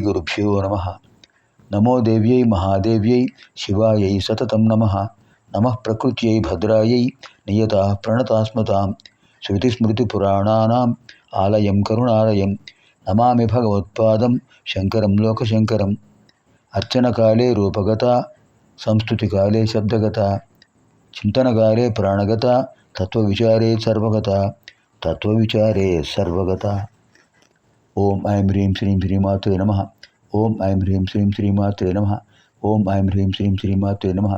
శ్రీగురుభ్యో నమః. నమో దేవ్యై మహాదేవ్యై శివాయై సతతం నమః. నమః ప్రకృత్యై భద్రాయై నియతాః ప్రణతాస్మతాం. శృతిస్మృతిపురాణానాం ఆలయం కరుణాలయం. నమామి భగవత్పాదం శంకరం లోకశంకరం. అర్చనకాలే రూపగత, సంస్తుతికాలే శబ్దగత, చింతనకాలే ప్రాణగత, తత్వవిచారే సర్వగత, తత్వవిచారే సర్వగత. ఓం ఐం హ్రీం శ్రీం శ్రీమాత్రే నమః. ఓం ఐం హ్రీం శ్రీం శ్రీమాత్రే నమః. ఓం ఐం హ్రీం శ్రీం శ్రీమాత్రే నమః.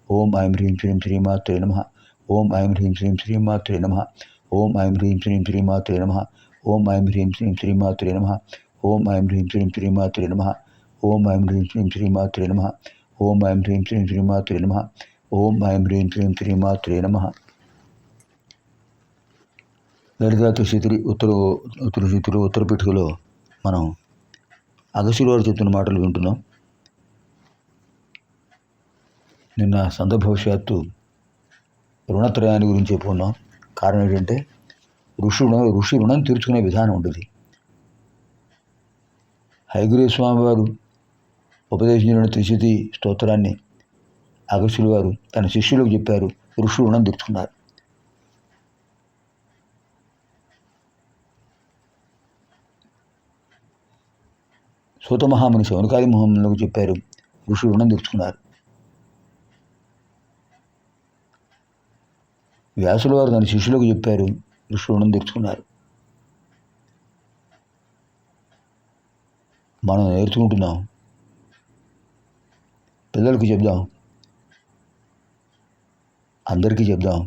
ఓం ఐం హ్రీం శ్రీం శ్రీమాత్రే నమః. ఓం ఐం హ్రీం శ్రీం శ్రీమాత్రే నమః. ఓం ఐం హ్రీం శ్రీం శ్రీమాత్రే నమః. ఓం ఐం హ్రీం శ్రీం శ్రీమాత్రే నమః. ఓం ఐం హ్రీం శ్రీం శ్రీమాత్రే నమః. ఓం ఐం హ్రీం శ్రీం శ్రీమాత్రే నమః. ఓం ఐం హ్రీం శ్రీం శ్రీమాత్రే నమః. ఓం ఐం హ్రీం శ్రీం శ్రీమాత్రే నమః. లలితాత్రిశితిరి ఉత్తరశితిలో ఉత్తరపీఠికలో మనం అగస్త్యుల వారు చెప్తున్న మాటలు వింటున్నాం. నిన్న సందర్భవశాత్తు రుణత్రయాన్ని గురించి చెప్పుకున్నాం. కారణం ఏంటంటే ఋషి రుణం తీర్చుకునే విధానం ఉంటుంది. హయగ్రీవ స్వామి వారు ఉపదేశించిన త్రిశతి స్తోత్రాన్ని అగస్త్యుల వారు తన శిష్యులకు చెప్పారు. ఋషి రుణం తీర్చుకున్నారు. సూత మహాముని శౌనకాది మహామునులకు చెప్పారు. ఋషి రుణం తీర్చుకున్నారు. వ్యాసుల వారు తన శిష్యులకు చెప్పారు. ఋషి రుణం తీర్చుకున్నారు. మనం నేర్చుకుంటున్నాం. పిల్లలకు చెప్దాం, అందరికీ చెప్దాం,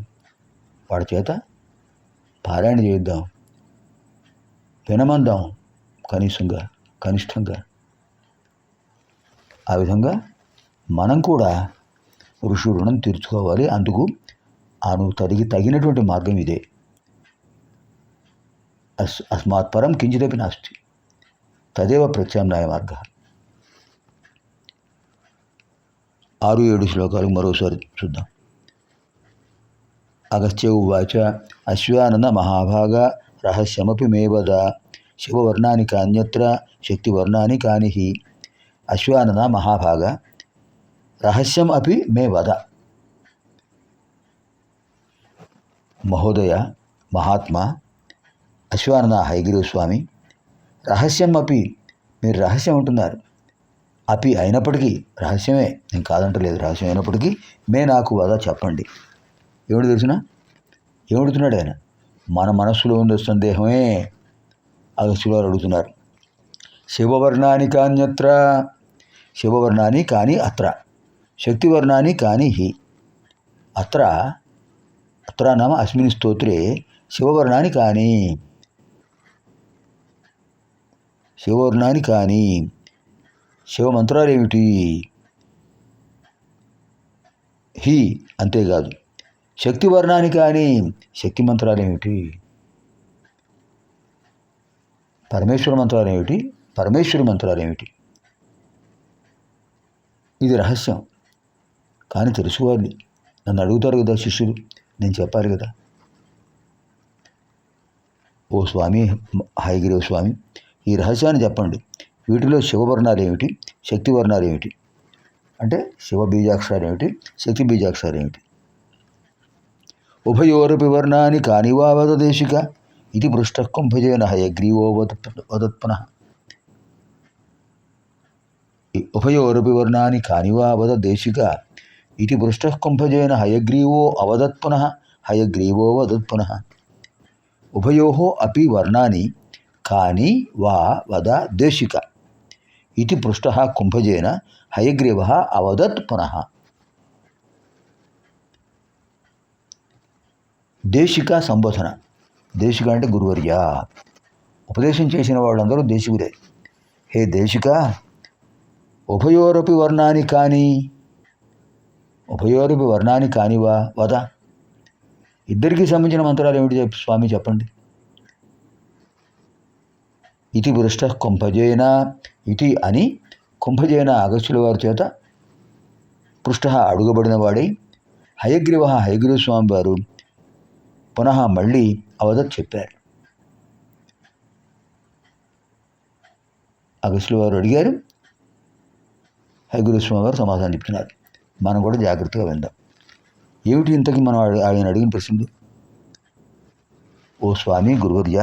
వాడి చేత పారాయణ చేద్దాం, వినమందాం కనిష్టంగా. ఆ విధంగా మనం కూడా ఋషి రుణం తీర్చుకోవాలి. అందుకు తగినటువంటి మార్గం ఇదే. అస్మాత్ పరం కించిదపి నాస్తి తదేవ ప్రత్యామ్నాయ మార్గ. 6-7 శ్లోకాలు మరోసారి చూద్దాం. అగస్త్య ఉవాచ అశ్వానన మహాభాగ రహస్యమపి మే వద. శివవర్ణాని కాన్యత్ర శక్తివర్ణాని కాని హి. అశ్వానన మహాభాగ రహస్యం అపి మే వద. మహోదయ, మహాత్మా, అశ్వానన హయగ్రీవ స్వామి, రహస్యం అపి, మీరు రహస్యం అంటున్నారు. అపి అయినప్పటికీ, రహస్యమే, నేను కాదంటలేదు, రహస్యం అయినప్పటికీ మే నాకు వద చెప్పండి. ఏమిటి తెలిసిన? ఏమడుగుతున్నాడు ఆయన? మన మనస్సులో ఉండే సందేహమే అగస్త్యుల వారు అడుగుతున్నారు. శివవర్ణాని కాన్యత్ర, శివవర్ణాని కాని అత్ర, శక్తివర్ణాని కాని హి. అత్ర నామ అస్మిన్ స్తోత్రే శివవర్ణాని కాని, శివవర్ణాని కాని, శివమంత్రాలు ఏమిటి? హి అంతేకాదు, శక్తివర్ణాని కాని, శక్తి మంత్రాలు ఏమిటి? పరమేశ్వర మంత్రాలు ఏమిటి? పరమేశ్వరి మంత్రాలు ఏమిటి? ఇది రహస్యం. కానీ తెలుసుకోవాలి. నన్ను అడుగుతారు కదా శిష్యులు, నేను చెప్పాలి కదా. ఓ స్వామి, హయగ్రీవ స్వామి, ఈ రహస్యాన్ని చెప్పండి. వీటిలో శివవర్ణాలు ఏమిటి, శక్తివర్ణాలు ఏమిటి? అంటే శివ బీజాక్షరాలు ఏమిటి, శక్తి బీజాక్షరాలు ఏమిటి? ఉభయోరపి వర్ణాని కాని వా వద దేశిక ఇది పృష్ట కుంభజేన హయగ్రీవో వదత్పునః. ఉభయోరపి వర్ణాని కాని వా వద దేశిక ఇది పృష్ట కుంభజేన హయగ్రీవో అవదత్పునః. హయగ్రీవో వదత్పునః. ఉభయోః అపి వర్ణాని కాని వా వద దేశిక ఇది పృష్టః కుంభజేన హయగ్రీవః అవదత్ పునః. దేశిక సంబోధన. దేశిక అంటే గురువర్య. ఉపదేశం చేసిన వాళ్ళందరూ దేశికులే. హే దేశిక, ఉభయోరపి వర్ణాని కాని, ఉభయోరపి వర్ణాని కానివా వద. ఇద్దరికీ సంబంధించిన మంత్రాలు ఏమిటి స్వామి చెప్పండి. ఇది పృష్ట కుంభజేన, ఇది అని కుంభజేన అగస్త్యుల వారి చేత పృష్ట అడుగబడిన వాడై హయగ్రీవ, హయగ్రీవ స్వామి వారు పునః మళ్ళీ అవదత్ చెప్పారు. అగస్త్యుల వారు అడిగారు, హయగ్రీవ స్వామి వారు సమాధానం చెప్తున్నారు. మనం కూడా జాగ్రత్తగా విందాం. ఏమిటి ఇంతకీ మనం ఆయన అడిగిన ప్రశ్నలు? ఓ స్వామి గురువర్య,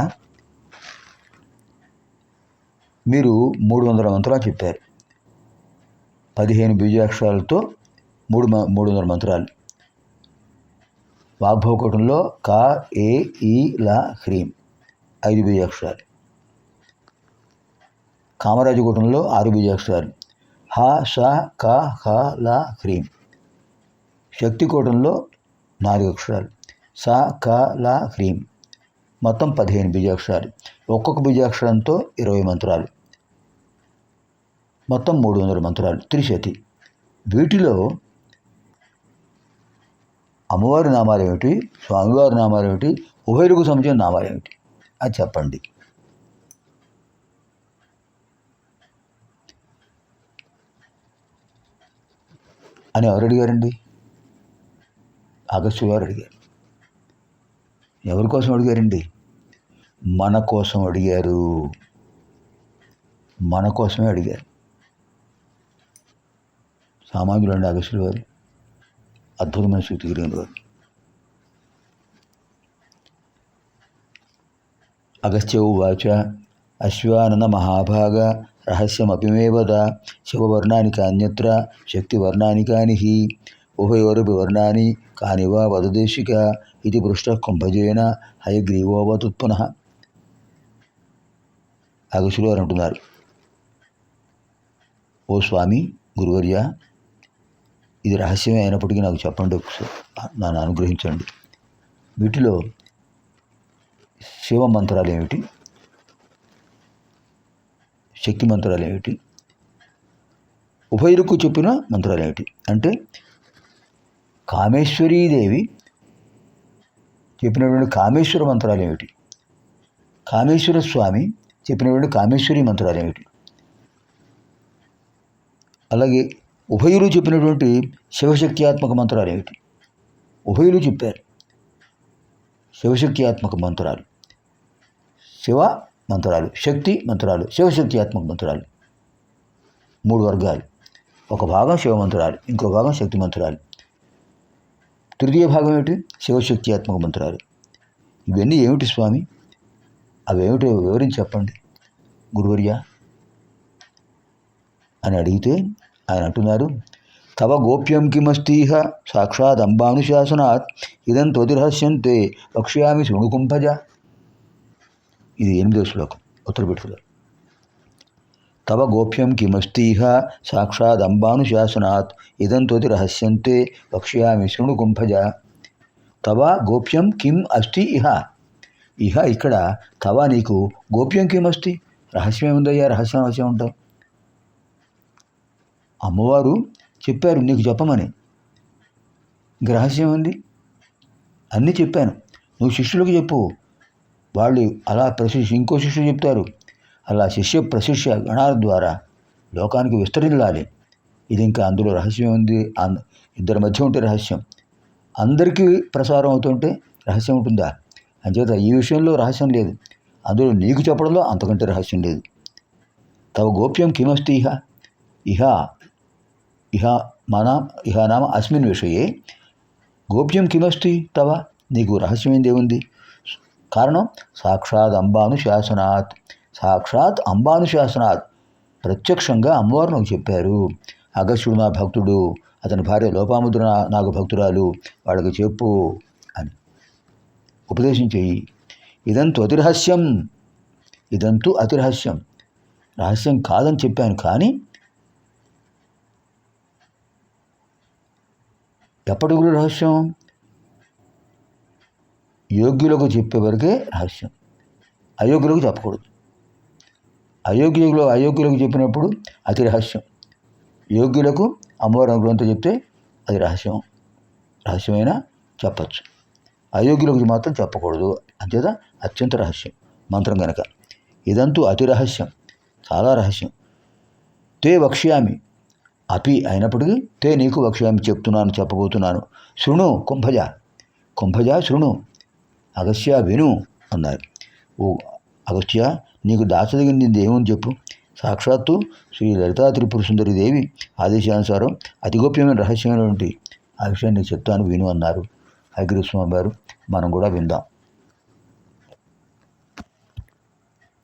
మీరు 300 మంత్రాలు చెప్పారు. 15 బీజాక్షరాలతో 300 మంత్రాలు. వాగ్భవకూటంలో కా, ఏ, ఈ, లా, హ్రీం 5 బీజాక్షరాలు. కామరాజకూటంలో 6 బీజాక్షరాలు. హ, ష, క, హ, ల, హ్రీం. శక్తికూటంలో 4 అక్షరాలు. స, క, ల, హ్రీం. మొత్తం 15 బీజాక్షరాలు. ఒక్కొక్క బీజాక్షరంతో 20 మంత్రాలు. మొత్తం 300 మంత్రాలు. త్రిశతి. వీటిలో అమ్మవారి నామాలు ఏమిటి, స్వామివారి నామాలు ఏమిటి, ఉభయులకు సంబంధించిన నామాలు ఏమిటి అది చెప్పండి అని ఎవరు అడిగారండి? అగస్త్యుల వారు అడిగారు. ఎవరి కోసం అడిగారండి? మన కోసం అడిగారు. మన కోసమే అడిగారు. సామాన్యులు అండి అగస్త్యుల వారు, అద్భుతమైన శక్తి కలిగిన వారు. అగస్త్య ఉవాచ అశ్వానన మహాభాగ రహస్యమపి వద శివవర్ణాని కాన్యత్ర శక్తివర్ణాని కాని హి ఉభయోరపి వర్ణాని కాని వా వదదేశిక ఇది పృష్ట కుంభజేన హయగ్రీవోవతుత్పునః. అగస్త్యులు వారు అంటున్నారు, ఓ స్వామి గురువర్య, ఇది రహస్యమే అయినప్పటికీ నాకు చెప్పండి, నన్ను అనుగ్రహించండి. వీటిలో శివ మంత్రాలు ఏమిటి, శక్తి మంత్రాలు ఏమిటి, ఉభయులకు చెప్పిన మంత్రాలు ఏమిటి? అంటే కామేశ్వరీదేవి చెప్పినటువంటి కామేశ్వర మంత్రాలు ఏమిటి, కామేశ్వర స్వామి చెప్పినటువంటి కామేశ్వరి మంత్రాలు ఏమిటి, అలాగే ఉభయులు చెప్పినటువంటి శివశక్త్యాత్మక మంత్రాలు ఏమిటి? ఉభయులు చెప్పారు శివశక్త్యాత్మక మంత్రాలు, శివ మంత్రాలు, శక్తి మంత్రాలు, శివశక్త్యాత్మక మంత్రాలు 3 వర్గాలు. ఒక భాగం శివ మంత్రాలు, ఇంకో భాగం శక్తి మంత్రాలు. తృతీయ భాగం ఏమిటి? శివశక్త్యాత్మక మంత్రాలు. ఇవన్నీ ఏమిటి స్వామి? అవేమిటో వివరించి చెప్పండి గురువర్య అని అడిగితే ఆయన అంటున్నారు, తవ గోప్యం కిమస్తీహ సాక్షాత్ అంబానుశాసనాత్ ఇదం త్వతిరహస్యంతే వక్ష్యామి శృణుకుంభజ. ఇది 8వ శ్లోకం ఉత్తరపెట్టులో. తవ గోప్యం కిమస్తీహ సాక్షాత్ అంబానుశాసనాత్ ఇదం త్వతిరహస్యంతే వక్ష్యామి శృణుకుంభజ. తవ గోప్యం కిం అస్తి ఇహ. ఇహ ఇక్కడ తవ నీకు గోప్యం కిం అస్తి, రహస్యం ఏముందయ్యా? రహస్యం ఉంటావు. అమ్మవారు చెప్పారు నీకు చెప్పమని, ఇంక రహస్యం ఉంది. అన్నీ చెప్పాను, నువ్వు శిష్యులకు చెప్పు, వాళ్ళు అలా ఇంకో శిష్యులు చెప్తారు. అలా శిష్య ప్రశిష్య గణాల ద్వారా లోకానికి విస్తరించాలి. ఇది ఇంకా అందులో రహస్యం ఉంది. ఇద్దరి మధ్య ఉంటే రహస్యం, అందరికీ ప్రసారం అవుతుంటే రహస్యం ఉంటుందా? అంచేత ఈ విషయంలో రహస్యం లేదు, అందులో నీకు చెప్పడంలో అంతకంటే రహస్యం లేదు. తవ గోప్యం కిమస్తి ఇహ. ఇహ ఇహ ఇహ నామ అస్మిన్ విషయే గోప్యం కిమస్తి తవ, నీకు రహస్యమైంది ఏముంది? కారణం సాక్షాత్ అంబానుశాసనాత్, సాక్షాత్ అంబానుశాసనాత్, ప్రత్యక్షంగా అమ్మవారు నాకు చెప్పారు. అగస్త్యుడు నా భక్తుడు, అతని భార్య లోపాముద్ర నాకు భక్తురాలు, వాళ్ళకి చెప్పు అని ఉపదేశం చెయ్యి. ఇదంతు అతిరహస్యం, ఇదంతు అతిరహస్యం, రహస్యం కాదని చెప్పాను. కానీ ఎప్పటికీ రహస్యం యోగ్యులకు చెప్పే వరకే రహస్యం, అయోగ్యులకు చెప్పకూడదు. అయోగ్యులకు చెప్పినప్పుడు అతి రహస్యం, యోగ్యులకు అమ్మవారి అనుగ్రహంతో చెప్తే అది రహస్యమైనా చెప్పచ్చు. అయోగ్యులకు మాత్రం చెప్పకూడదు, అంచేత అత్యంత రహస్యం మంత్రం కనుక. ఇదంతూ అతి రహస్యం, చాలా రహస్యం. తే వక్ష్యామి అపి, అయినప్పటికీ తే నీకు వక్ష్యామి చెప్తున్నాను, చెప్పబోతున్నాను. శృణు కుంభజ శృణు, అగస్త్య విను అన్నారు. ఓ అగస్త్య, నీకు దాచదగింది ఏమని చెప్పు. సాక్షాత్తు శ్రీ లలితా త్రిపుర సుందరి దేవి ఆదేశానుసారం అతి గోప్యమైన రహస్యమైనటువంటి ఆ విషయాన్ని చెప్తాను విను అన్నారు హయగ్రీవ స్వామి వారు. మనం కూడా విందాం.